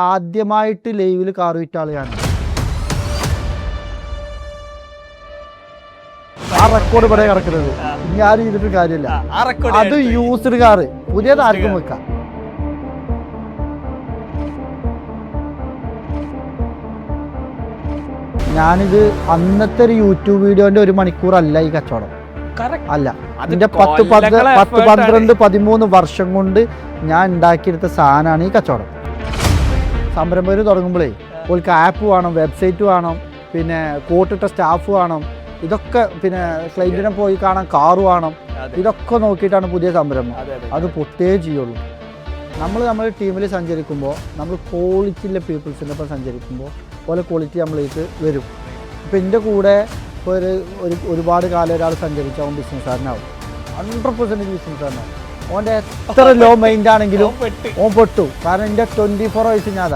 ആദ്യമായിട്ട് ലൈവിൽ കാർ വിറ്റ ആളാണ്. ആ റെക്കോർഡ് ഇവിടെ കിടക്കുന്നത് ഞാൻ ചെയ്തിട്ട് കാര്യമില്ല. അത് യൂസ്ഡ് കാറ്, പുതിയത് ആർക്കും വെക്കാം. ഞാനിത് അന്നത്തെ ഒരു യൂട്യൂബ് വീഡിയോന്റെ 1 മണിക്കൂറല്ല ഈ കച്ചവടം. അല്ല, അതിന്റെ 10, 12, 13 വർഷം കൊണ്ട് ഞാൻ ഉണ്ടാക്കിയെടുത്ത സാധനമാണ് ഈ കച്ചവടം. സംരംഭകർ തുടങ്ങുമ്പോഴേ ഓൾക്ക് ആപ്പ് വേണം, വെബ്സൈറ്റ് വേണം, പിന്നെ കോട്ടിട്ട സ്റ്റാഫ് വേണം, ഇതൊക്കെ, പിന്നെ ക്ലൈൻറ്റിനെ പോയി കാണാൻ കാറ് വേണം. ഇതൊക്കെ നോക്കിയിട്ടാണ് പുതിയ സംരംഭം. അത് പൊട്ടേ ചെയ്യുള്ളൂ. നമ്മൾ ടീമിൽ സഞ്ചരിക്കുമ്പോൾ, നമ്മൾ ക്വാളിറ്റിയുള്ള പീപ്പിൾസിൻ്റെ ഒപ്പം സഞ്ചരിക്കുമ്പോൾ പോലെ ക്വാളിറ്റി നമ്മൾക്ക് വരും. ഇപ്പം എൻ്റെ കൂടെ ഒരുപാട് കാലം ഒരാൾ സഞ്ചരിച്ചാൽ അവൻ ബിസിനസ്സുകാരനാവും, 100% ബിസിനസ്സുകാരനാവും. ഓൻ്റെ എത്ര ലോ മൈൻഡ് ആണെങ്കിലും ഓൻ പെട്ടു. കാരണം എൻ്റെ 24 വയസ്സ് ഞാൻ